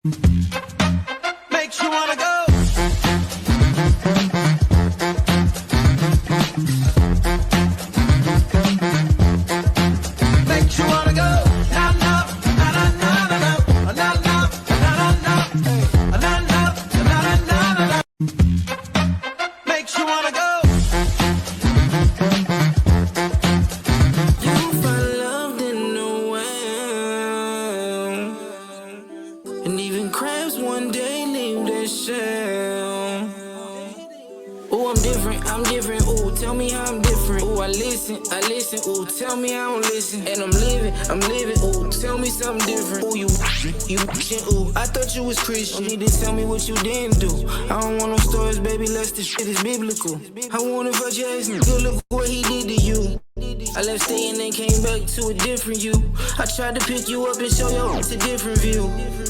Makes you wanna go. Makes you wanna go. Na na na na na na na na na na na na na. Makes you wanna go. You find love in the well, and even crabs one day leave their shell. Ooh, I'm different, ooh, tell me how I'm different. Ooh, I listen, ooh, tell me I don't listen. And I'm living, ooh, tell me something different. Ooh, you ooh, I thought you was Christian. You need to tell me what you didn't do. I don't want no stories, baby, less this shit is biblical. I wanna fuck your ass, nigga, look what he did to you. I left staying and came back to a different you. I tried to pick you up and show you it's a different view.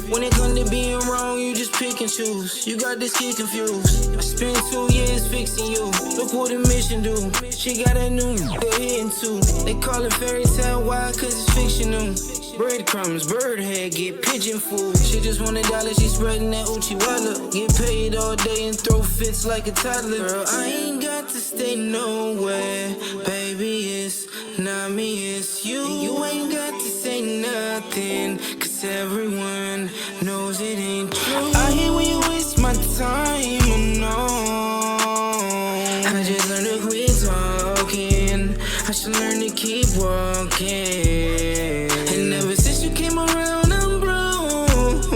When it comes to being wrong, you just pick and choose. You got this kid confused. I spent 2 years fixing you. Look what a mission do. She got a new hitting too. They call it fairy tale, why? Cause it's fictional. Breadcrumbs, bird head, get pigeon food. She just want $1, she spreading that Uchiwala. Get paid all day and throw fits like a toddler. Girl, I ain't got to stay nowhere. Baby, it's not me, it's you. And you ain't got to say nothing, cause everyone knows it ain't true. I hate when you waste my time, oh no. I just learned to quit talking. I should learn to keep walking. And ever since you came around, I'm broke.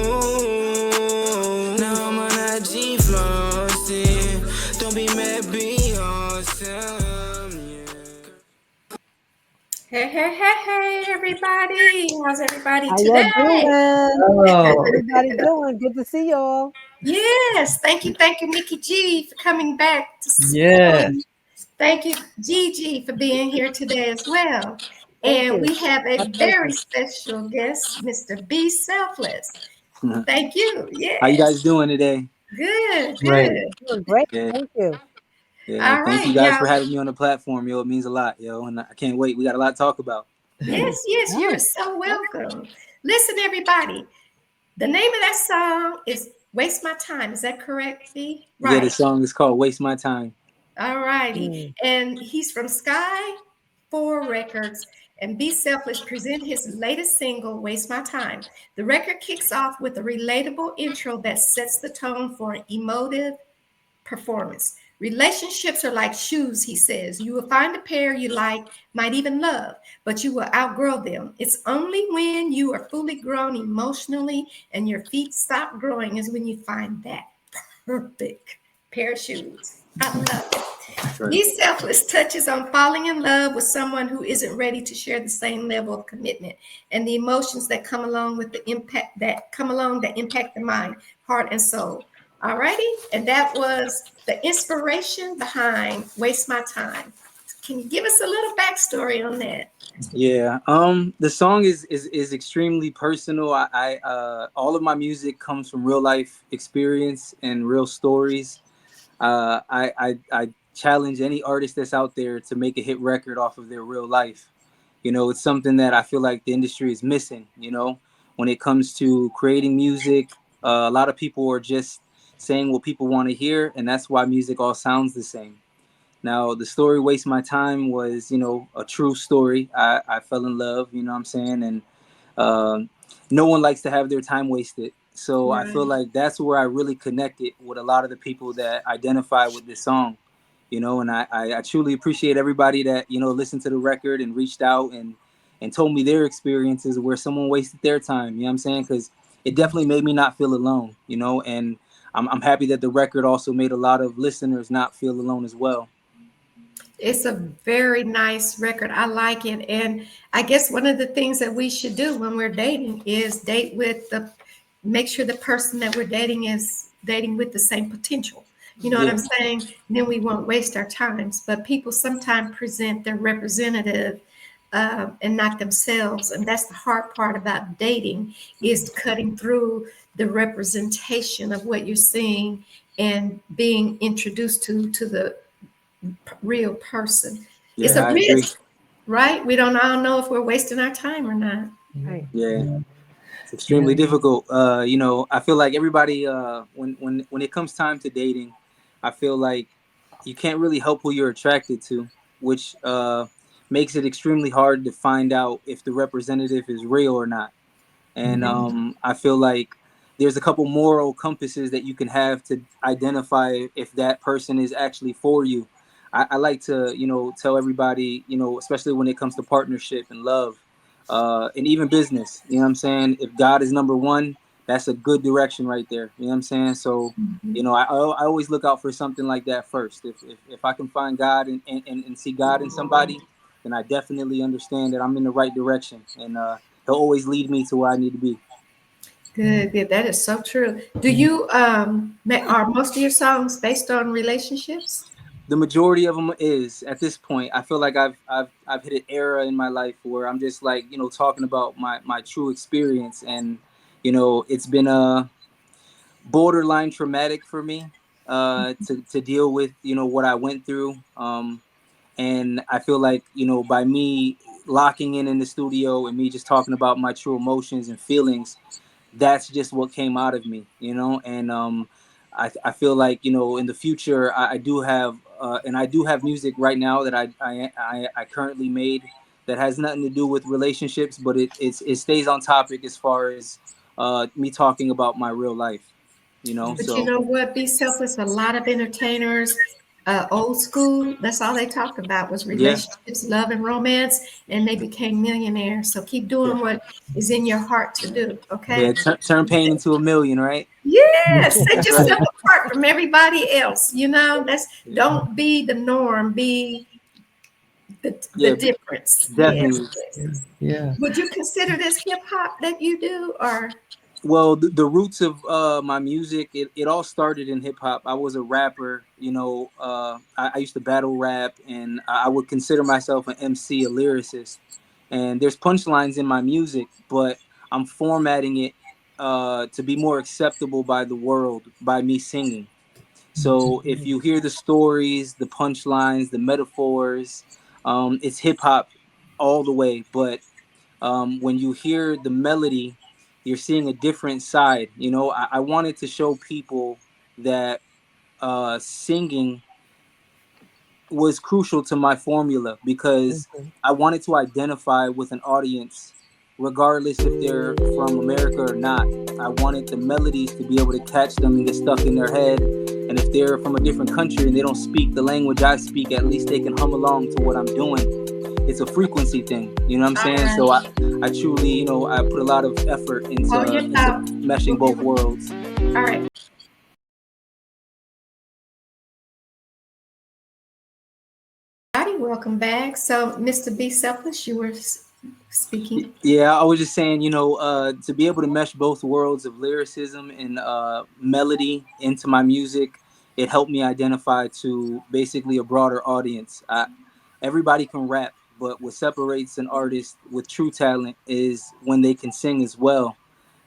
Now I'm on IG flossing. Don't be mad, be awesome. Hey, everybody. How's everybody How today? y'all doing? How's everybody doing? Good to see y'all. Yes. Thank you, Mikki G, for coming back to school. Yes. Thank you, Gigi, for being here today as well. And we have a very special guest, Mr. BeSelfliss. Thank you. Yeah. How you guys doing today? Good. Doing great. Yeah. Thank you. Yeah, All thank right, you guys now- for having me on the platform, yo. It means a lot, yo, and I can't wait. We got a lot to talk about. Yes, you're so welcome. Listen, everybody. The name of that song is Waste My Time. Is that correct, B? Right. Yeah, the song is called Waste My Time. All righty. And he's from SKYIV Records and BeSelfliss present his latest single, Waste My Time. The record kicks off with a relatable intro that sets the tone for an emotive performance. Relationships are like shoes, he says. You will find a pair you like, might even love, but you will outgrow them. It's only when you are fully grown emotionally and your feet stop growing is when you find that perfect pair of shoes. I love it. Right. BeSelfliss touches on falling in love with someone who isn't ready to share the same level of commitment and the emotions that come along with the impact that impact the mind, heart, and soul. All righty, and that was the inspiration behind Waste My Time. Can you give us a little backstory on that? Yeah, the song is extremely personal. I all of my music comes from real life experience and real stories. I challenge any artist that's out there to make a hit record off of their real life. You know, it's something that I feel like the industry is missing. You know, when it comes to creating music, a lot of people are just saying what people want to hear, and that's why music all sounds the same. Now, the story Waste My Time was, you know, a true story. I fell in love, you know what I'm saying? And no one likes to have their time wasted. So I feel like that's where I really connected with a lot of the people that identify with this song, you know, and I truly appreciate everybody that, you know, listened to the record and reached out and told me their experiences where someone wasted their time, you know what I'm saying? Because it definitely made me not feel alone, you know, and I'm happy that the record also made a lot of listeners not feel alone as well. It's a very nice record. I like it. And I guess one of the things that we should do when we're dating is make sure the person that we're dating is dating with the same potential. You know what I'm saying? And then we won't waste our times. But people sometimes present their representative and not themselves. And that's the hard part about dating is cutting through the representation of what you're seeing and being introduced to the real person. Yeah, It's a I agree. risk, right? We don't all know if we're wasting our time or not. Right. Yeah. extremely Yeah. difficult. I feel like everybody, when it comes time to dating, I feel like you can't really help who you're attracted to, which makes it extremely hard to find out if the representative is real or not. And Mhm. I feel like there's a couple moral compasses that you can have to identify if that person is actually for you. I like to, tell everybody, especially when it comes to partnership and love, and even business. You know what I'm saying? If God is number one, that's a good direction right there. You know what I'm saying? So, I always look out for something like that first. If I can find God and see God in somebody, then I definitely understand that I'm in the right direction. And he'll always lead me to where I need to be. Good, good. That is so true. Do you are most of your songs based on relationships? The majority of them is at this point. I feel like I've hit an era in my life where I'm just like talking about my true experience, and it's been a borderline traumatic for me to deal with what I went through. And I feel like by me locking in the studio and me just talking about my true emotions and feelings, that's just what came out of me, and I feel like in the future I do have and I do have music right now that I currently made that has nothing to do with relationships, but it stays on topic as far as me talking about my real life, But you so know what? Be selfless. A lot of entertainers, old school, that's all they talked about was yeah, relationships, love, and romance, and they became millionaires. So keep yeah, doing what is in your heart to do. yeah. Okay. Turn pain into a million, right? Yes, set That's right. yourself apart from everybody else. That's Yeah, don't be the norm. Be the yeah, difference. Yes, definitely. yes. Yeah. Would you consider this hip hop that you do, or Well, the roots of my music, it all started in hip hop. I was a rapper, I used to battle rap, and I would consider myself an MC, a lyricist. And there's punchlines in my music, but I'm formatting it to be more acceptable by the world by me singing. So if you hear the stories, the punchlines, the metaphors, it's hip hop all the way. But when you hear the melody, you're seeing a different side. I wanted to show people that singing was crucial to my formula because Mhm. I wanted to identify with an audience, regardless if they're from America or not. I wanted the melodies to be able to catch them and get stuck in their head. And if they're from a different country and they don't speak the language I speak, at least they can hum along to what I'm doing. It's a frequency thing, you know what I'm all saying? right? So I truly, I put a lot of effort Hold into your into thought. meshing We'll be both right. worlds. All right. Howdy, welcome back. So, Mr. Be Selfless, you were speaking. Yeah, I was just saying, to be able to mesh both worlds of lyricism and melody into my music, it helped me identify to basically a broader audience. Everybody can rap, but what separates an artist with true talent is when they can sing as well.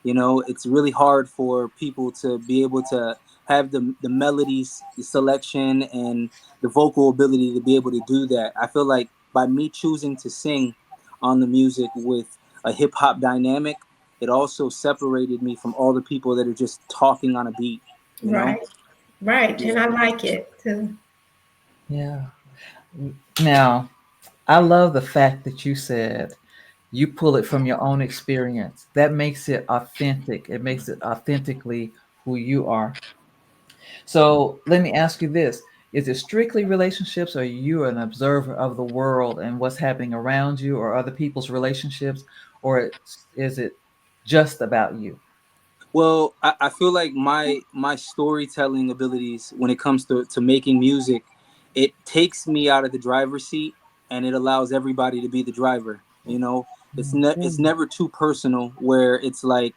It's really hard for people to be able to have the melodies, the selection, and the vocal ability to be able to do that. I feel like by me choosing to sing on the music with a hip hop dynamic, it also separated me from all the people that are just talking on a beat, you know? Right, right. And Yeah. I like it too. Yeah. Now, I love the fact that you said you pull it from your own experience. That makes it authentic. It makes it authentically who you are. So let me ask you this. Is it strictly relationships, or are you an observer of the world and what's happening around you or other people's relationships, or is it just about you? Well, I feel like my storytelling abilities when it comes to making music, it takes me out of the driver's seat and it allows everybody to be the driver. It's Mhm. never too personal where it's like,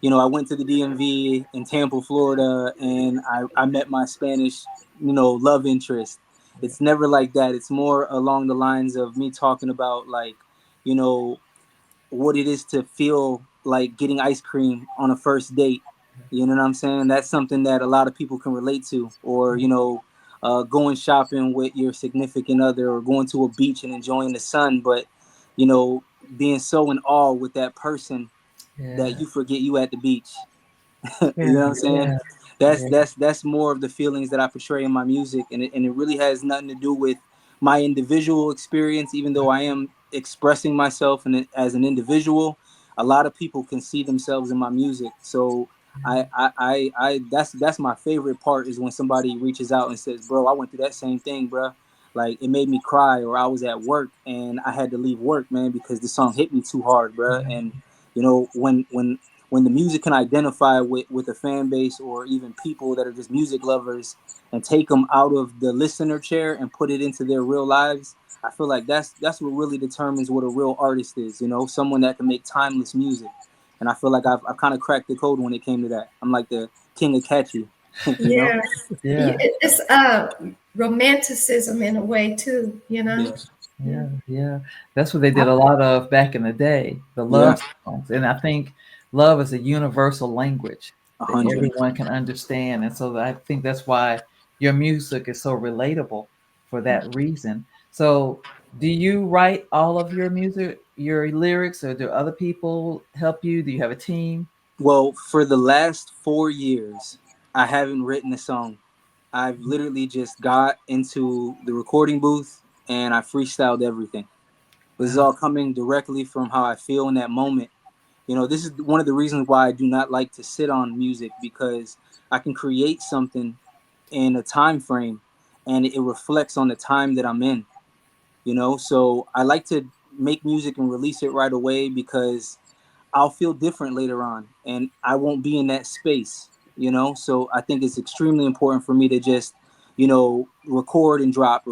I went to the DMV in Tampa, Florida, and I met my Spanish, love interest. It's never like that. It's more along the lines of me talking about like, you know, what it is to feel like getting ice cream on a first date. You know what I'm saying? That's something that a lot of people can relate to. Or, going shopping with your significant other or going to a beach and enjoying the sun. But, you know, being so in awe with that person Yeah. that you forget you at the beach. You Yeah. know what I'm saying? Yeah. That's Yeah. that's more of the feelings that I portray in my music, and it really has nothing to do with my individual experience. Even though I am expressing myself and as an individual, a lot of people can see themselves in my music. So that's my favorite part is when somebody reaches out and says, "Bro, I went through that same thing, bro. Like it made me cry, or I was at work and I had to leave work, man, because the song hit me too hard, bro." And when the music can identify with a fan base or even people that are just music lovers and take them out of the listener chair and put it into their real lives, I feel like that's what really determines what a real artist is. Someone that can make timeless music. And I feel like I've kind of cracked the code when it came to that. I'm like the king of catchy. you know? Yes. Yeah. It's romanticism in a way too, you know? Yeah, Yeah. Yeah, yeah. That's what they did a lot of back in the day, the yeah, love songs. And I think love is a universal language a that hundred. everyone can understand. And so I think that's why your music is so relatable for that reason. So, do you write all of your music, your lyrics, or do other people help you? Do you have a team? Well, for the last 4 years, I haven't written a song. I've literally just got into the recording booth and I freestyled everything. This is Wow. all coming directly from how I feel in that moment. This is one of the reasons why I do not like to sit on music, because I can create something in a time frame and it reflects on the time that I'm in. So I like to make music and release it right away because I'll feel different later on and I won't be in that space. So I think it's extremely important for me to just, record and drop.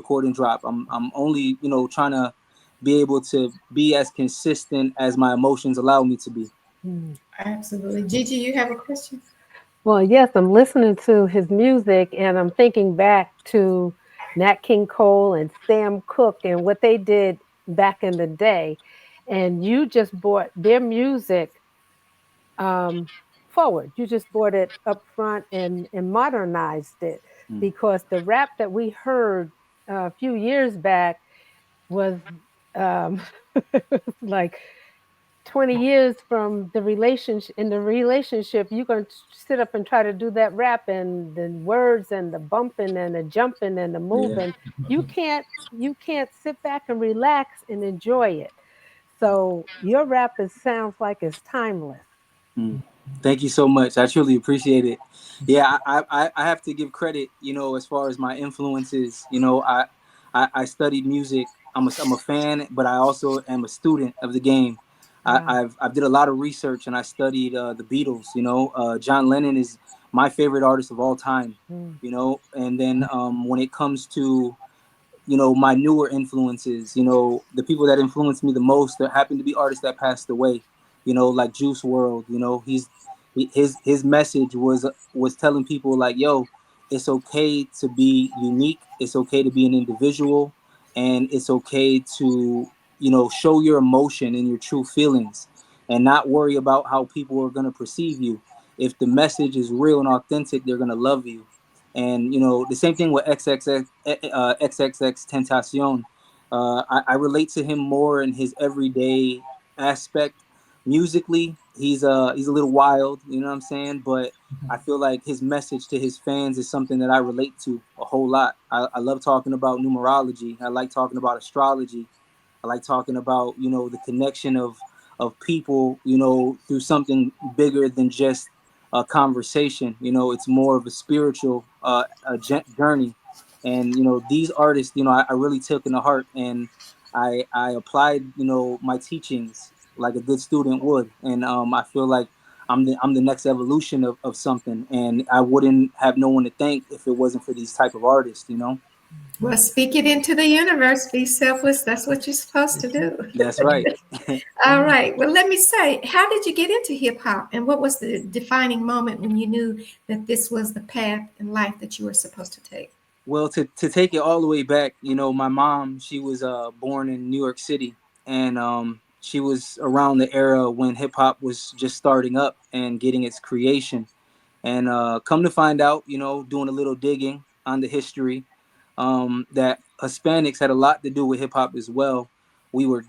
I'm only, trying to be able to be as consistent as my emotions allow me to be. Mm. Absolutely. Gigi, you have a question? Well, yes, I'm listening to his music and I'm thinking back to Nat King Cole and Sam Cooke and what they did back in the day. And you just brought their music um, forward. You just brought it up front and modernized it, Mm. because the rap that we heard a few years back was um, like 20 years from the relationship. In the relationship, you're going to sit up and try to do that rap, and the words and the bumping and the jumping and the Yeah. moving, you can't sit back and relax and enjoy it. So your rap sounds like it's timeless. Mm. Thank you so much. I truly appreciate it. Yeah, I have to give credit, as far as my influences. I studied music. I'm a fan, but I also am a student of the game. Wow. I've did a lot of research and I studied the Beatles. John Lennon is my favorite artist of all time. Mm. And then when it comes to my newer influences, the people that influenced me the most that happen to be artists that passed away, like Juice World. His message was telling people like, yo, it's okay to be unique, it's okay to be an individual, and it's okay to show your emotion and your true feelings and not worry about how people are going to perceive you. If the message is real and authentic, they're going to love you. And the same thing with XXX Tentacion. I relate to him more in his everyday aspect. Musically, he's a little wild, you know what I'm saying? But I feel like his message to his fans is something that I relate to a whole lot. I love talking about numerology. I like talking about astrology. I like talking about the connection of people through something bigger than just a conversation. It's more of a spiritual journey, and these artists I really took in the heart, and I applied my teachings like a good student would, and I feel like I'm the next evolution of something, and I wouldn't have no one to thank if it wasn't for these type of artists. Well, speak it into the universe. Be selfless. That's what you're supposed to do. That's right. All right. Well, let me say, how did you get into hip hop? And what was the defining moment when you knew that this was the path in life that you were supposed to take? Well, to take it all the way back, my mom, she was born in New York City, and she was around the era when hip hop was just starting up and getting its creation. And come to find out, doing a little digging on the history, that Hispanics had a lot to do with hip hop as well. We were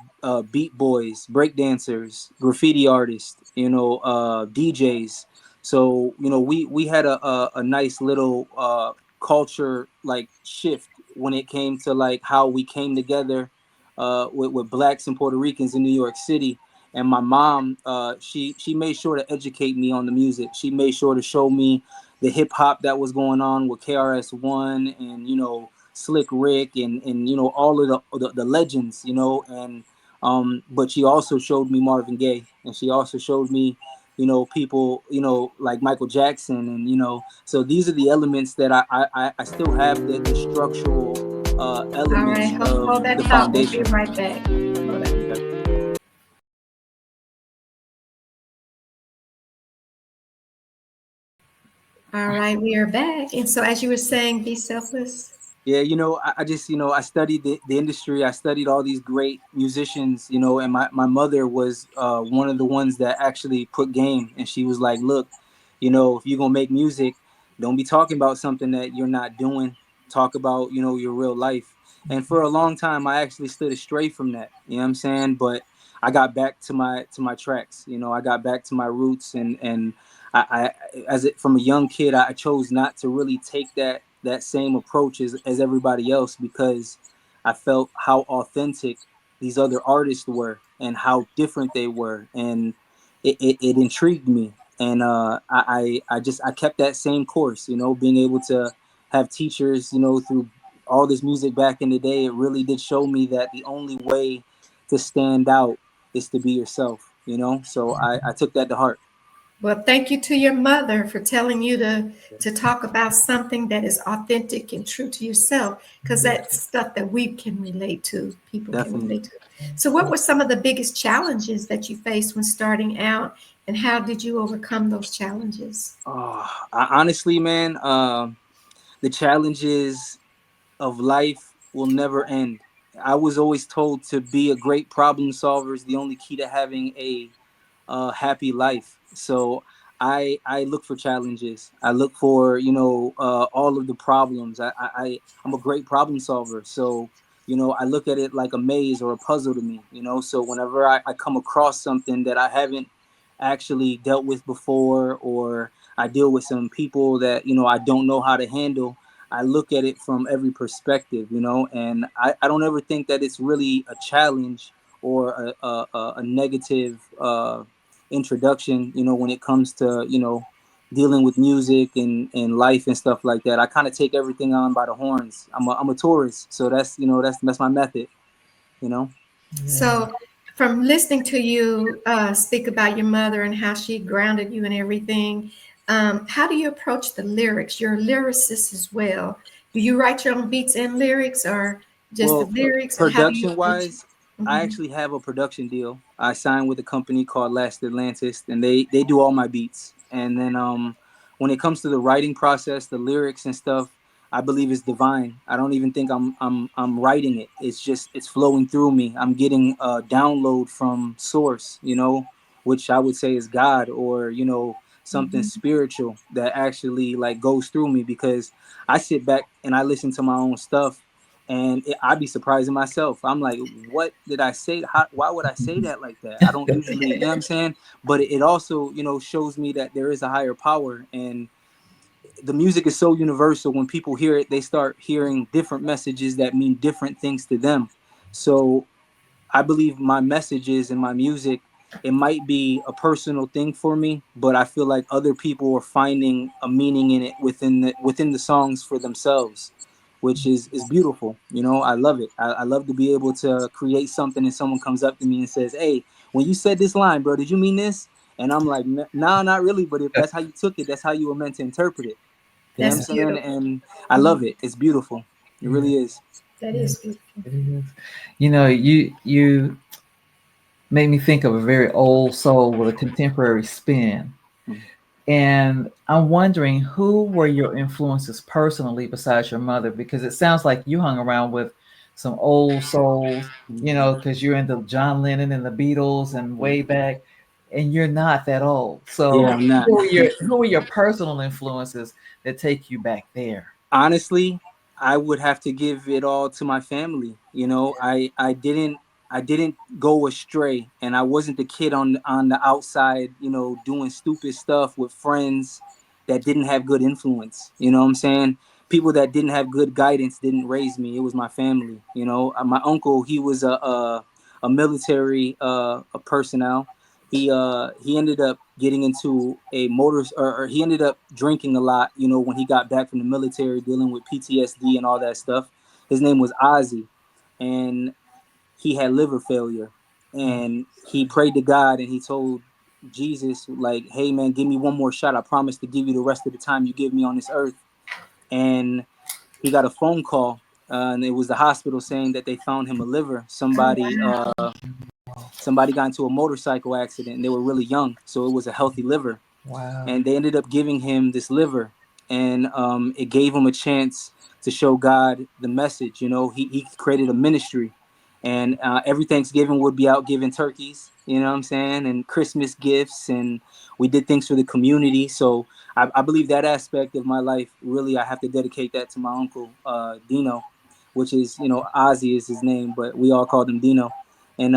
beat boys, break dancers, graffiti artists, DJs. So we had a nice little culture like shift when it came to like how we came together with blacks and Puerto Ricans in New York City. And my mom, she made sure to educate me on the music. She made sure to show me the hip hop that was going on with KRS-One and Slick Rick and all of the legends, and but she also showed me Marvin Gaye, and she also showed me people like Michael Jackson, and so these are the elements that I still have the structural All right, elements of hold that the thought. We'll be foundation. right back. Hold on. Okay. All right, we are back. And so, as you were saying, be selfless. Yeah, I just, I studied the industry. I studied all these great musicians, and my mother was one of the ones that actually put game. And she was like, look, if you're going to make music, don't be talking about something that you're not doing. Talk about, your real life. And for a long time, I actually stood astray from that. You know what I'm saying? But I got back to my tracks. I got back to my roots, and from a young kid, I chose not to really take that same approach as everybody else, because I felt how authentic these other artists were and how different they were, and it intrigued me. And I kept that same course, being able to have teachers, through all this music back in the day. It really did show me that the only way to stand out is to be yourself, so I took that to heart. Well, thank you to your mother for telling you to talk about something that is authentic and true to yourself, because that's stuff that we can relate to, people can Definitely. relate to. So, what were some of the biggest challenges that you faced when starting out, and how did you overcome those challenges? Honestly, man, the challenges of life will never end. I was always told to be a great problem solver is the only key to having a happy life. So I look for challenges. I look for all of the problems. I'm a great problem solver. So I look at it like a maze or a puzzle to me. So whenever I come across something that I haven't actually dealt with before, or I deal with some people that I don't know how to handle, I look at it from every perspective, and I don't ever think that it's really a challenge or a negative introduction, when it comes to, dealing with music and life and stuff like that. I kind of take everything on by the horns. I'm a tourist, so that's my method, you know. Yeah. So, from listening to you speak about your mother and how she grounded you and everything, how do you approach the lyrics? You're a lyricist as well. Do you write your own beats and lyrics, or just the Well, lyrics, or how do you production approach it? wise, I Mhm. actually have a production deal. I signed with a company called Last Atlantis, and they do all my beats. And then when it comes to the writing process, the lyrics and stuff, I believe it's divine. I don't even think I'm writing it. It's just it's flowing through me. I'm getting a download from source, which I would say is God, or something Mhm. spiritual that actually like goes through me, because I sit back and I listen to my own stuff, and I'd be surprising myself. I'm like, what did I say? Why would I say that like that? I don't usually, you know what I'm saying? But it also, shows me that there is a higher power, and the music is so universal. When people hear it, they start hearing different messages that mean different things to them. So I believe my messages and my music, it might be a personal thing for me, but I feel like other people are finding a meaning in it within the songs for themselves, which is beautiful. I love it. I love to be able to create something and someone comes up to me and says, "Hey, when you said this line, bro, did you mean this?" And I'm like, "Nah, not really. But if that's how you took it, that's how you were meant to interpret it." You know what I'm That's Yeah. saying? beautiful. And I Mhm. love it. It's beautiful. It Yeah. really is. That Yeah. is beautiful. It is. You made me think of a very old soul with a contemporary spin. Mhm. And I'm wondering, who were your influences personally besides your mother? Because it sounds like you hung around with some old souls, because you're into John Lennon and the Beatles and way back, and you're not that old. Yeah, So I'm not. who are your personal influences that take you back there? Honestly, I would have to give it all to my family. I I didn't go astray, and I wasn't the kid on the outside, you know, doing stupid stuff with friends that didn't have good influence. You know what I'm saying? People that didn't have good guidance didn't raise me. It was my family. You know, my uncle, he was a military a personnel. He ended up getting into a or he ended up drinking a lot. You know, when he got back from the military, dealing with PTSD and all that stuff. His name was Ozzy, and he had liver failure, and he prayed to God, and he told Jesus, like, hey man, give me one more shot. I promise to give you the rest of the time you give me on this earth. And he got a phone call, and it was the hospital saying that they found him a liver. Oh, Somebody wow. somebody got into a motorcycle accident, and they were really young, so it was a healthy liver, Wow. and they ended up giving him this liver, and it gave him a chance to show God the message. You know, he created a ministry, and every Thanksgiving would be out giving turkeys. You know what I'm saying, and Christmas gifts, and we did things for the community. So I believe that aspect of my life, really, I have to dedicate that to my uncle Dino, which is, you know, Ozzy is his name, but we all called him Dino. And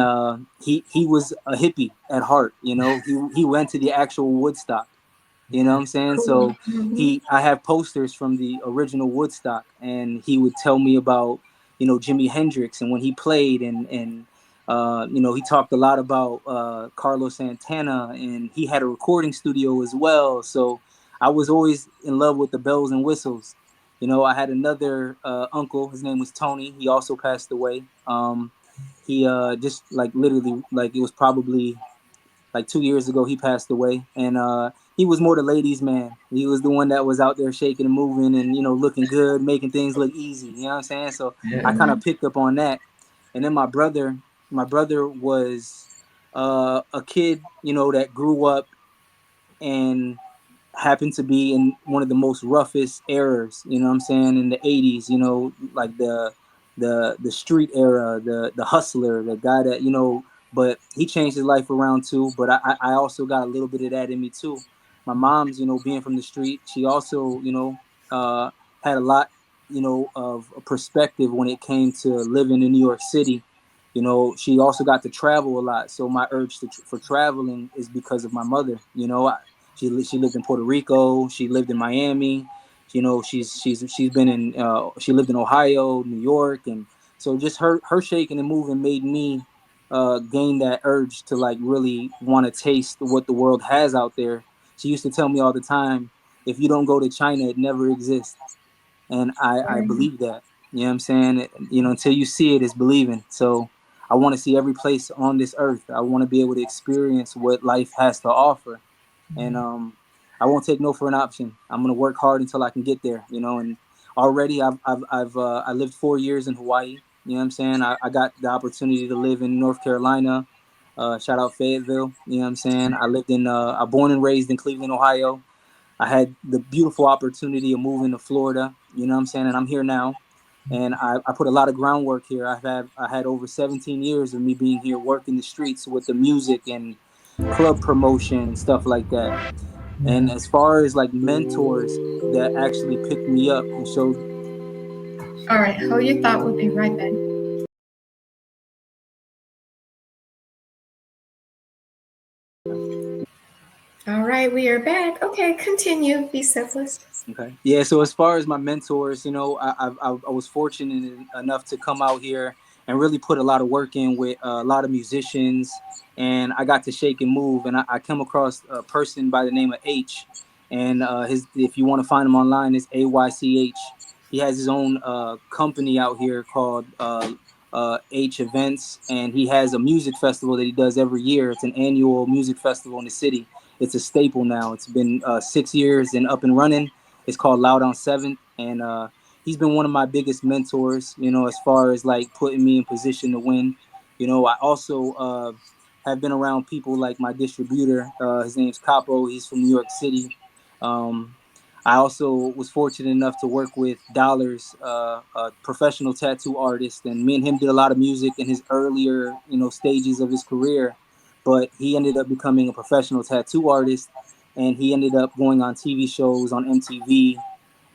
he was a hippie at heart. You know, he went to the actual Woodstock. You know what I'm saying? Cool. So Hmm. I have posters from the original Woodstock, and he would tell me about, you know, Jimi Hendrix and when he played, and you know, he talked a lot about Carlos Santana, and he had a recording studio as well. So I was always in love with the bells and whistles. You know, I had another uncle. His name was Tony. He also passed away. He just like literally, like it was probably like 2 years ago, he passed away, and he was more the ladies' man. He was the one that was out there shaking and moving, and, you know, looking good, making things look easy. You know what I'm saying? So I Yeah. kind of picked up on that. And then my brother was a kid, you know, that grew up and happened to be in one of the most roughest eras, you know what I'm saying, in the 80s, you know, like the street era, the hustler, the guy that, you know, but he changed his life around too. But I also got a little bit of that in me too. My mom's, you know, being from the street, she also, you know, had a lot, you know, of perspective when it came to living in New York City. You know, she also got to travel a lot. So my urge for traveling is because of my mother. You know, she lived in Puerto Rico. She lived in Miami. You know, she's been in she lived in Ohio, New York, and so just her shaking and moving made me gain that urge to like really want to taste what the world has out there. She used to tell me all the time, if you don't go to China, it never exists, and I believe that. You know what I'm saying? You know, until you see it, it's believing. So I want to see every place on this earth. I want to be able to experience what life has to offer, and I won't take no for an option. I'm gonna work hard until I can get there, you know. And already I lived 4 years in Hawaii. You know what I'm saying? I got the opportunity to live in North Carolina. Shout out Fayetteville. You know what I'm saying? I lived in I born and raised in Cleveland, Ohio. I had the beautiful opportunity of moving to Florida. You know what I'm saying? And I'm here now. And I put a lot of groundwork here. I had over 17 years of me being here working the streets with the music and club promotion and stuff like that. And Yeah. as far as like mentors that actually picked me up and showed. All right, hold your thought. We'll be right back. All right, we are back. Okay, continue. Be selfless. Okay. Yeah. So as far as my mentors, you know, I was fortunate enough to come out here and really put a lot of work in with a lot of musicians, and I got to shake and move. And I come across a person by the name of H, and his, if you want to find him online, is AYCH. He has his own company out here called H Events, and he has a music festival that he does every year. It's an annual music festival in the city. It's a staple now. It's been 6 years and up and running. It's called Loud on Seventh, and he's been one of my biggest mentors. You know, as far as like putting me in position to win. You know, I also have been around people like my distributor. His name's Capo. He's from New York City. Um, I also was fortunate enough to work with Dollars, a professional tattoo artist, and me and him did a lot of music in his earlier, you know, stages of his career. But he ended up becoming a professional tattoo artist, and he ended up going on TV shows on MTV,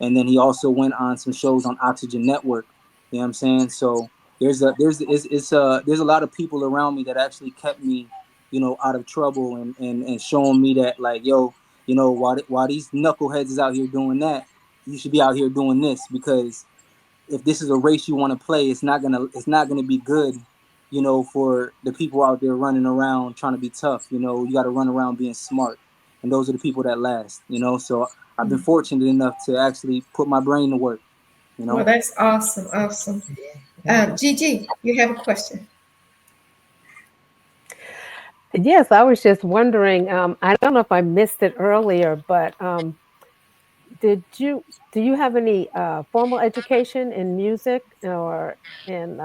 and then he also went on some shows on Oxygen Network. You know what I'm saying? So, there's a lot of people around me that actually kept me, out of trouble, and showing me that, like, yo, while these knuckleheads is out here doing that, you should be out here doing this, because if this is a race you want to play, it's not gonna be good, for the people out there running around trying to be tough. You got to run around being smart, and those are the people that last. So I've been fortunate enough to actually put my brain to work. You Well, know. that's awesome. Awesome. Gigi, you have a question. Yes, I was just wondering. I don't know if I missed it earlier, but did you do you have any formal education in music or in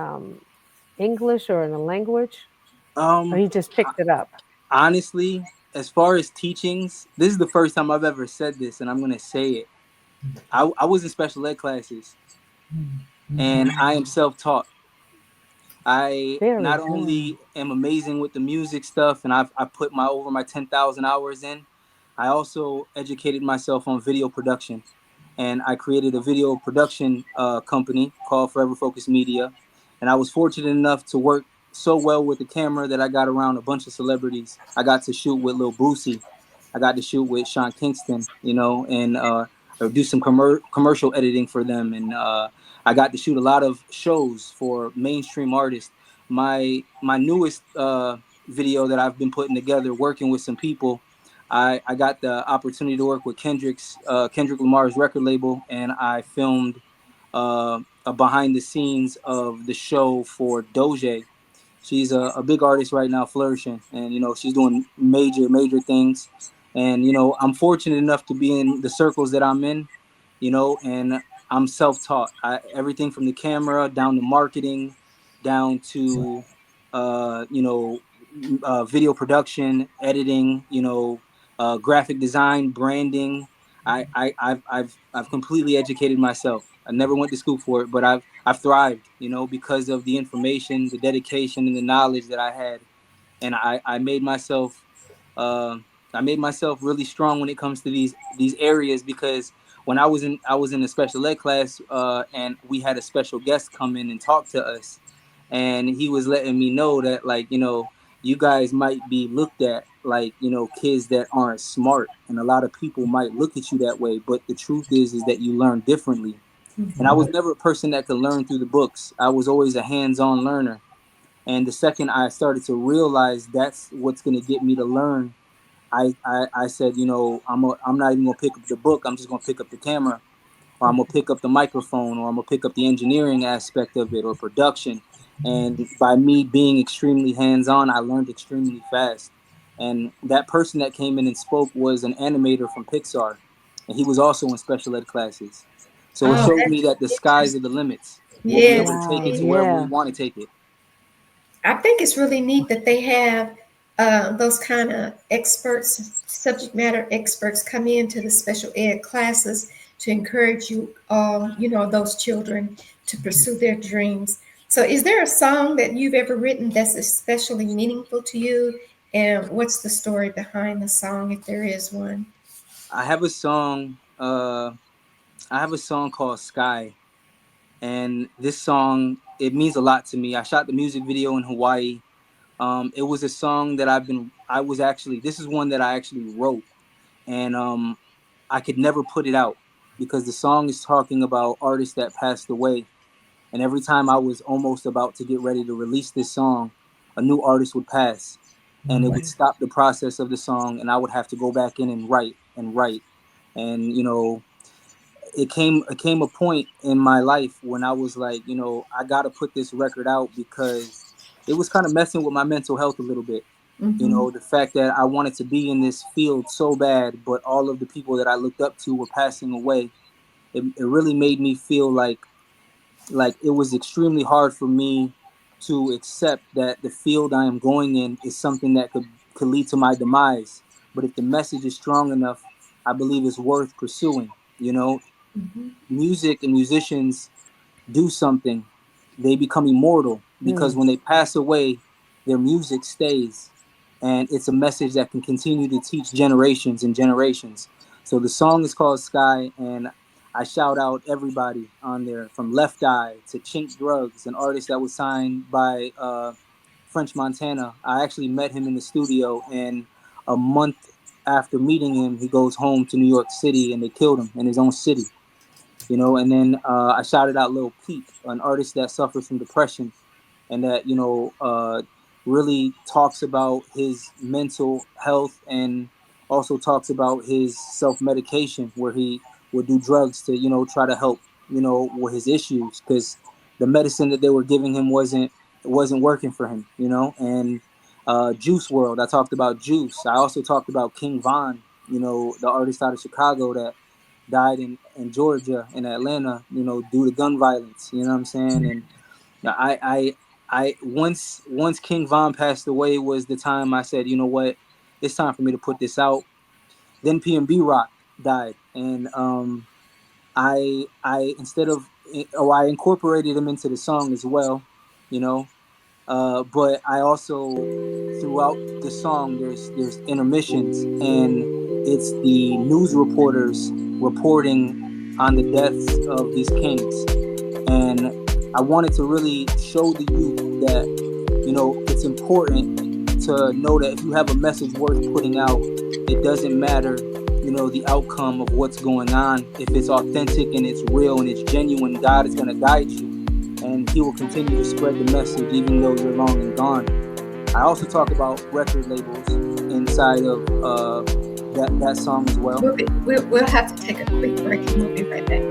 English or in a language, or Um, you just picked it up? Honestly, as far as teachings, this is the first time I've ever said this, and I'm gonna say it. I was in special ed classes, and I am self-taught. I Very not good. only am amazing with the music stuff, and I put my over my 10,000 hours in. I also educated myself on video production, and I created a video production company called Forever Focus Media. And I was fortunate enough to work so well with the camera that I got around a bunch of celebrities. I got to shoot with Lil Boosie. I got to shoot with Sean Kingston, and or do some commercial editing for them. And I got to shoot a lot of shows for mainstream artists. My newest video that I've been putting together, working with some people, I got the opportunity to work with Kendrick Lamar's record label, and I filmed a behind the scenes of the show for Doja. She's a big artist right now, flourishing, and she's doing major things. And I'm fortunate enough to be in the circles that I'm in, and I'm self-taught. Everything from the camera down to marketing, down to uh, you know video production, editing, graphic design, branding. I've completely educated myself. I never went to school for it, but I've thrived, because of the information, the dedication, and the knowledge that I had. And I made myself uh, I made myself really strong when it comes to these areas, because when I was in a special ed class, and we had a special guest come in and talk to us, and he was letting me know that, like, you guys might be looked at like, kids that aren't smart, and a lot of people might look at you that way, but the truth is that you learn differently. And I was never a person that could learn through the books. I was always a hands-on learner. And the second I started to realize that's what's going to get me to learn, I said, I'm not even going to pick up the book. I'm just going to pick up the camera, or I'm going to pick up the microphone, or I'm going to pick up the engineering aspect of it, or production. And by me being extremely hands on, I learned extremely fast. And that person that came in and spoke was an animator from Pixar, and he was also in special ed classes. So it Oh, showed me that's that the skies are interesting. the limits. We'll be able Yes, to take Wow. it it to is. wherever we Yeah. want to take it. I think it's really neat that they have those kind of experts, subject matter experts, come into the special ed classes to encourage you, those children to pursue their dreams. So, is there a song that you've ever written that's especially meaningful to you? And what's the story behind the song, if there is one? I have a song. I have a song called Sky, and this song, it means a lot to me. I shot the music video in Hawaii. It was a song that I was actually, this is one that I actually wrote, and I could never put it out, because the song is talking about artists that passed away. And every time I was almost about to get ready to release this song, a new artist would pass, and it would stop the process of the song, and I would have to go back in and write and write. And it came a point in my life when I was like, I got to put this record out, because it was kind of messing with my mental health a little bit. Mm-hmm. The fact that I wanted to be in this field so bad, but all of the people that I looked up to were passing away. It really made me feel like it was extremely hard for me to accept that the field I am going in is something that could lead to my demise. But if the message is strong enough, I believe it's worth pursuing. Mm-hmm. Music and musicians do something, they become immortal, because Hmm. when they pass away, their music stays. And it's a message that can continue to teach generations and generations. So the song is called Sky, and I shout out everybody on there from Left Eye to Chink Drugs, an artist that was signed by French Montana. I actually met him in the studio, and a month after meeting him, he goes home to New York City, and they killed him in his own city. And then I shouted out Lil Peep, an artist that suffers from depression, and that really talks about his mental health, and also talks about his self-medication, where he would do drugs to try to help with his issues, because the medicine that they were giving him wasn't working for him. And Juice World, I talked about Juice. I also talked about King Von, the artist out of Chicago that died in Georgia, in Atlanta, due to gun violence. You know what I'm saying? And once King Von passed away was the time I said, you know what, it's time for me to put this out. Then PNB Rock died, and I instead of I incorporated him into the song as well, you know. But I also, throughout the song, there's intermissions, and it's the news reporters reporting on the deaths of these kings. And I wanted to really show the youth that it's important to know that if you have a message worth putting out, it doesn't matter the outcome of what's going on. If it's authentic and it's real and it's genuine, God is going to guide you, and he will continue to spread the message even though you're long and gone. I also talk about record labels inside of that song as well. We'll have to take a quick break, and we'll be right back.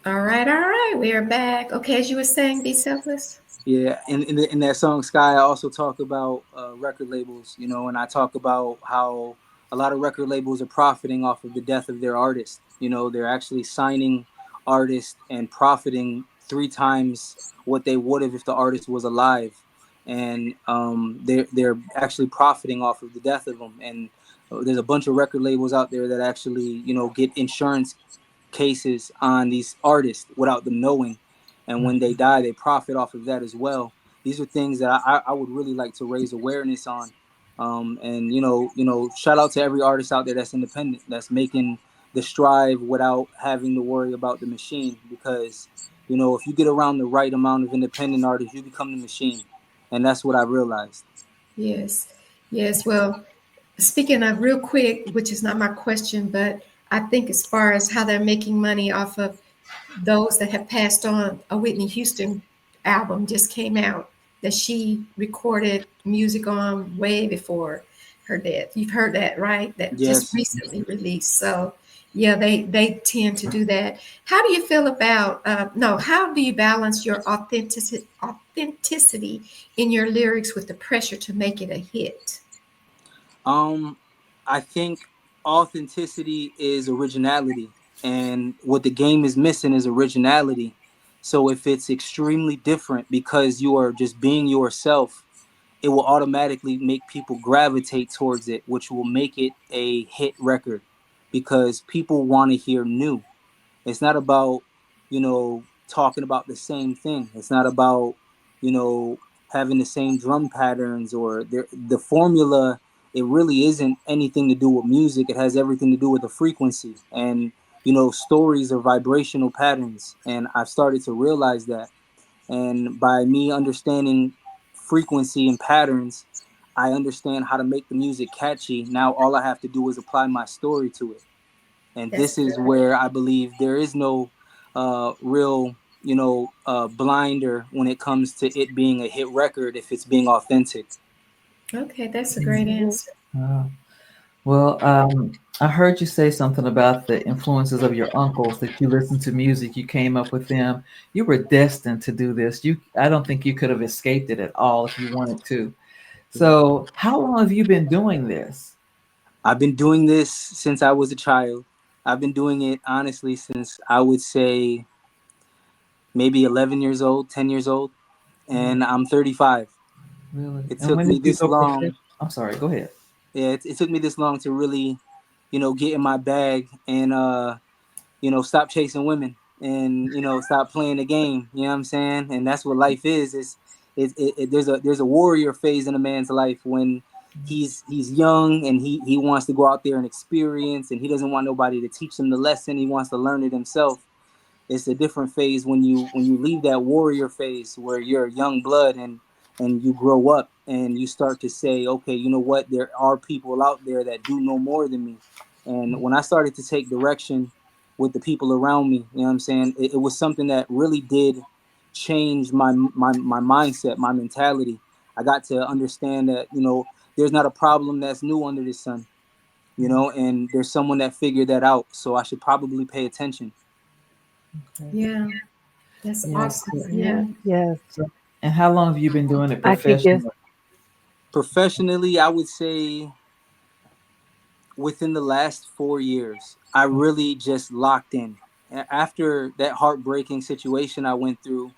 All right, we are back. Okay, as you were saying, Be Selfless. Yeah, in that song Sky, I also talk about record labels, and I talk about how a lot of record labels are profiting off of the death of their artists. They're actually signing artists and profiting 3 times what they would have if the artist was alive, and they're actually profiting off of the death of them. And there's a bunch of record labels out there that actually get insurance cases on these artists without them knowing, and when they die they profit off of that as well. These are things that I would really like to raise awareness on. And shout out to every artist out there that's independent, that's making the strive without having to worry about the machine, because if you get around the right amount of independent artists, you become the machine. And that's what I realized. Yes. Well, speaking of, real quick, which is not my question, but I think as far as how they're making money off of those that have passed on, a Whitney Houston album just came out that she recorded music on way before her death. You've heard that, right? That just Yes. recently released. So yeah, they tend to do that. How do you feel about no? How do you balance your authenticity in your lyrics with the pressure to make it a hit? I think authenticity is originality, and what the game is missing is originality. So if it's extremely different because you are just being yourself, it will automatically make people gravitate towards it, which will make it a hit record, because people want to hear new. It's not about, talking about the same thing. It's not about, having the same drum patterns or the formula. It really isn't anything to do with music. It has everything to do with the frequency. And, stories are vibrational patterns. And I've started to realize that. And by me understanding frequency and patterns, I understand how to make the music catchy. Now all I have to do is apply my story to it, and That's this is good. where I believe there is no real, blinder when it comes to it being a hit record if it's being authentic. Okay, that's a great answer. Uh, well, I heard you say something about the influences of your uncles, that you listened to music, you came up with them. You were destined to do this. I don't think you could have escaped it at all if you wanted to. So, how long have you been doing this? I've been doing this since I was a child. I've been doing it honestly since I would say maybe 11 years old, 10 years old, and I'm 35. Really? It And took when me did you this go long. professional? I'm sorry, go ahead. Yeah, it took me this long to really, get in my bag and stop chasing women and stop playing the game. You know what I'm saying? And that's what life is. There's a warrior phase in a man's life when he's young and he wants to go out there and experience, and he doesn't want nobody to teach him the lesson. He wants to learn it himself. It's a different phase when you leave that warrior phase where you're a young blood, and you grow up and you start to say, okay, you know what, there are people out there that do know more than me. And when I started to take direction with the people around me, you know what I'm saying, it was something that really did change my mindset, my mentality. I got to understand that, you know, there's not a problem that's new under the sun, you know, and there's someone that figured that out, so I should probably pay attention. Okay. Yeah, that's Yes. awesome. So, Yeah. Yes. and how long have you been doing it I could just professionally? Professionally, I would say within the last 4 years, I really just locked in. After that heartbreaking situation I went through,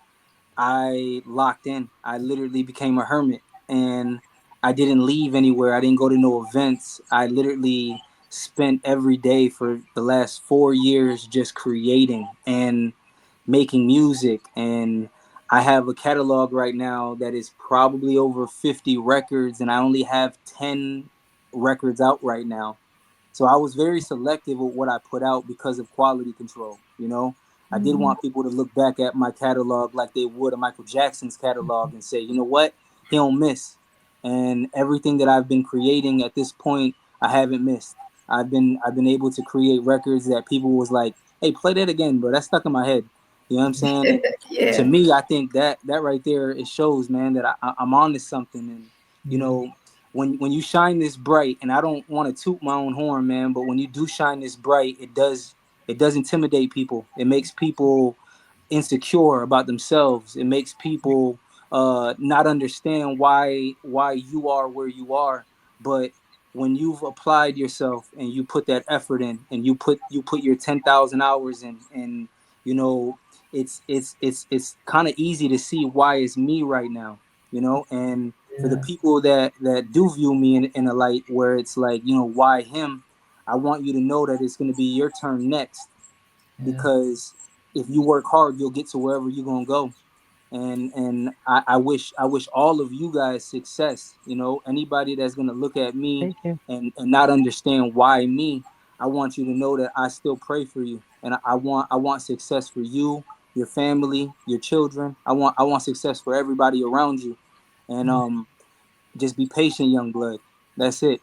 I locked in. I literally became a hermit, and I didn't leave anywhere. I didn't go to no events. I literally spent every day for the last 4 years just creating and making music. And I have a catalog right now that is probably over 50 records, and I only have 10 records out right now. So I was very selective with what I put out because of quality control. You know, I did Mhm. want people to look back at my catalog like they would a Michael Jackson's catalog and say, you know what, he don't miss. And everything that I've been creating at this point, I haven't missed. I've been able to create records that people was like, hey, play that again, bro. That's stuck in my head. You know what I'm saying? And to Yeah. me, I think that right there, it shows, man, that I'm on to something. And you Yeah. know, when you shine this bright, and I don't want to toot my own horn, man, but when you do shine this bright, it does intimidate people. It makes people insecure about themselves. It makes people not understand why you are where you are. But when you've applied yourself and you put that effort in, and you put your 10,000 hours in, and you know, it's kind of easy to see why it's me right now, you know. And for the Yeah. people that do view me in a light where it's like, you know, why him, I want you to know that it's going to be your turn next, Yeah. because if you work hard, you'll get to wherever you're gonna go. And I wish all of you guys success. You know, anybody that's gonna look at me thank you. and not understand why me, I want you to know that I still pray for you, and I want success for you, your family, your children. I want success for everybody around you, and just be patient, young blood. That's it.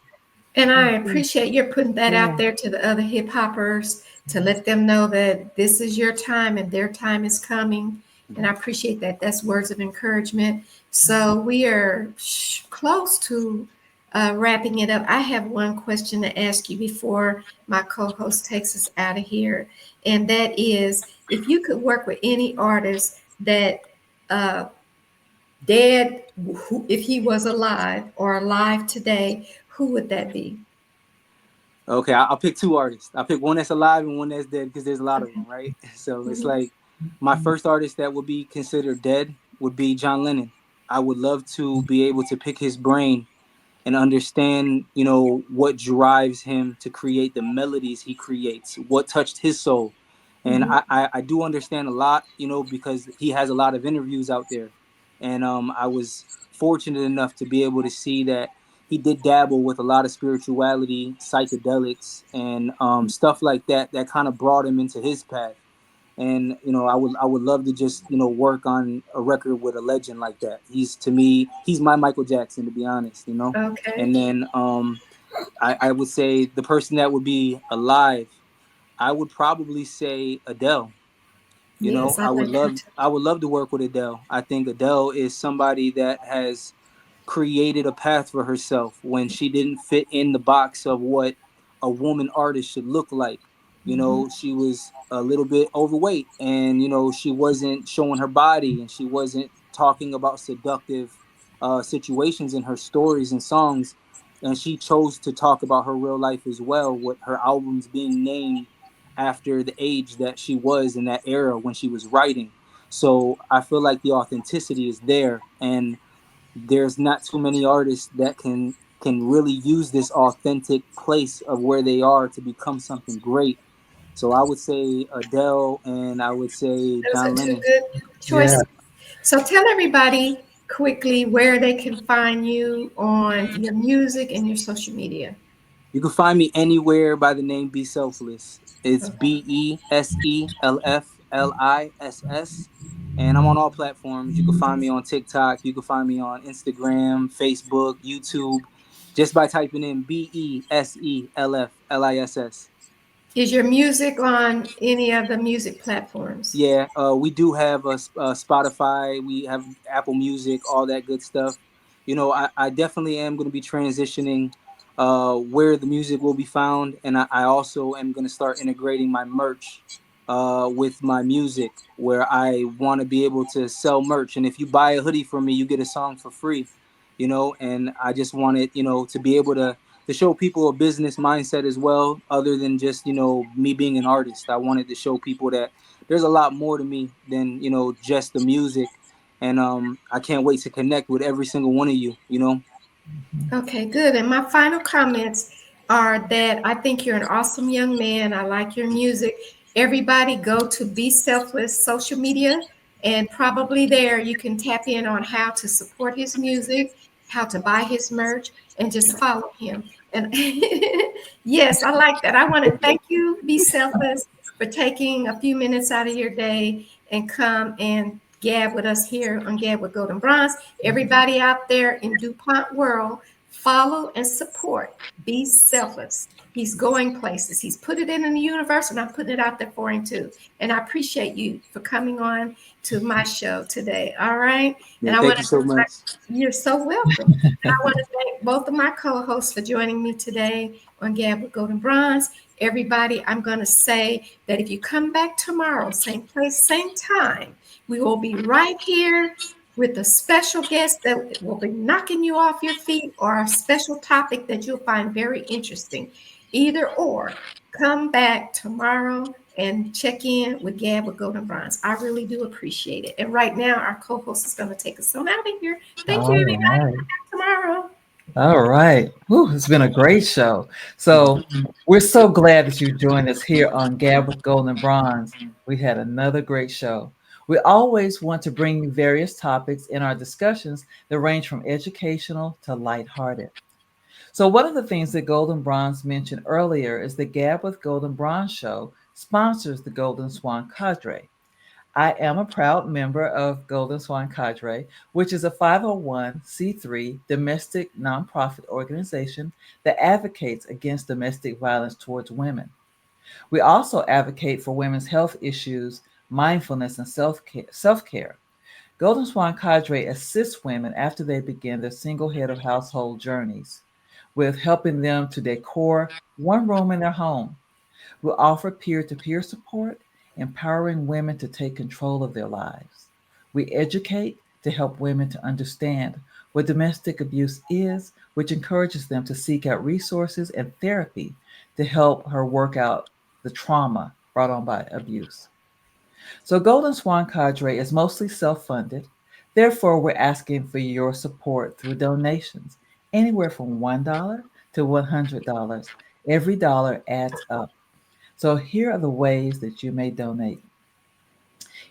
And I Thank you. appreciate your putting that Yeah. out there to the other hip hoppers to let them know that this is your time and their time is coming. And I appreciate that. That's words of encouragement. So we are close to wrapping it up. I have one question to ask you before my co host takes us out of here. And that is, if you could work with any artist that uh, dead, if he was alive or alive today, who would that be? Okay, I'll pick two artists. I'll pick one that's alive and one that's dead because there's a lot of them, right? So it's Mhm. like my first artist that would be considered dead would be John Lennon. I would love to be able to pick his brain and understand, you know, what drives him to create the melodies he creates, what touched his soul. And Mhm. I do understand a lot, you know, because he has a lot of interviews out there. And I was fortunate enough to be able to see that he did dabble with a lot of spirituality, psychedelics, and stuff like that, that kind of brought him into his path. And you know, I would love to just, you know, work on a record with a legend like that. He's, to me, he's my Michael Jackson, to be honest, you know. Okay. And then I would say the person that would be alive, I would probably say Adele. You know, Yes, I like her too. I would love to work with Adele. I think Adele is somebody that has created a path for herself when she didn't fit in the box of what a woman artist should look like. You Mhm. know, she was a little bit overweight, and you know, she wasn't showing her body, and she wasn't talking about seductive situations in her stories and songs. And she chose to talk about her real life as well, with her albums being named after the age that she was in that era when she was writing. So I feel like the authenticity is there, and there's not too many artists that can really use this authentic place of where they are to become something great. So I would say Adele, and I would say Those are John two Lennon. good Yeah. choices. So tell everybody quickly where they can find you on your music and your social media. You can find me anywhere by the name BeSelfliss. It's BeSelfliss. And I'm on all platforms. You can find me on TikTok. You can find me on Instagram, Facebook, YouTube, just by typing in BeSelfliss. Is your music on any of the music platforms? Yeah, we do have a Spotify. We have Apple Music, all that good stuff. You know, I definitely am going to be transitioning where the music will be found, and I also am going to start integrating my merch with my music, where I want to be able to sell merch. And if you buy a hoodie from me, you get a song for free. You know, and I just wanted, you know, to be able to show people a business mindset as well, other than just, you know, me being an artist. I wanted to show people that there's a lot more to me than, you know, just the music. And I can't wait to connect with every single one of you, you know. Okay, good. And my final comments are that I think you're an awesome young man. I like your music. Everybody go to Be Selfless social media, and probably there you can tap in on how to support his music, how to buy his merch, and just follow him. And yes, I like that. I want to thank you, Be Selfless, for taking a few minutes out of your day and come and gab with us here on Gab with Goldnbronze. Everybody out there in DuPont world, follow and support. Be selfless. He's going places. He's put it in the universe, and I'm putting it out there for him too. And I appreciate you for coming on to my show today. All right. Yeah, And I want thank you to, so much. you're so welcome. And I want to thank both of my co-hosts for joining me today on Gab with Goldnbronze. Everybody, I'm going to say that if you come back tomorrow, same place, same time, we will be right here with a special guest that will be knocking you off your feet, or a special topic that you'll find very interesting. Either or, come back tomorrow and check in with Gab with Goldnbronze. I really do appreciate it. And right now, our co-host is going to take us on out of here. Thank you, All everybody. right. Come back tomorrow. All right. Whew, it's been a great show. So we're so glad that you joined us here on Gab with Gold and Bronze. We had another great show. We always want to bring you various topics in our discussions that range from educational to lighthearted. So one of the things that Golden Bronze mentioned earlier is the Gab with Golden Bronze show sponsors the Golden Swan Cadre. I am a proud member of Golden Swan Cadre, which is a 501c3 domestic nonprofit organization that advocates against domestic violence towards women. We also advocate for women's health issues, mindfulness, and self-care. Golden Swan Cadre assists women after they begin their single head of household journeys with helping them to decor one room in their home. We offer peer to peer support, empowering women to take control of their lives. We educate to help women to understand what domestic abuse is, which encourages them to seek out resources and therapy to help her work out the trauma brought on by abuse. So, Golden Swan Cadre is mostly self funded. Therefore, we're asking for your support through donations, anywhere from $1 to $100. Every dollar adds up. So here are the ways that you may donate.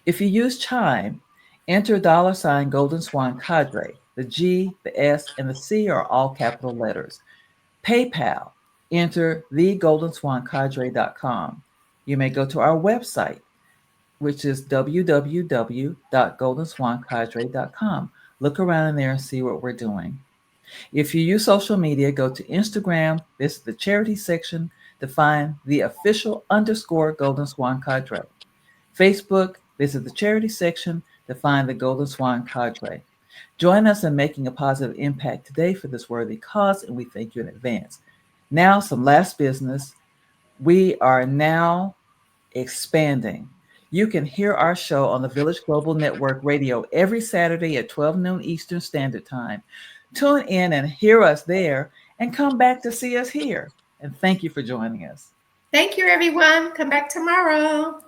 If you use Chime, enter $ Golden Swan Cadre. The G, the S, and the C are all capital letters. PayPal, enter thegoldenswancadre.com. You may go to our website, which is www.goldenswancadre.com. Look around in there and see what we're doing. If you use social media, go to Instagram, visit the charity section to find the official _ Golden Swan Cadre. Facebook, visit the charity section to find the Golden Swan Cadre. Join us in making a positive impact today for this worthy cause, and we thank you in advance. Now, some last business. We are now expanding. You can hear our show on the Village Global Network Radio every Saturday at 12 noon Eastern Standard Time. Tune in and hear us there, and come back to see us here. And thank you for joining us. Thank you, everyone. Come back tomorrow.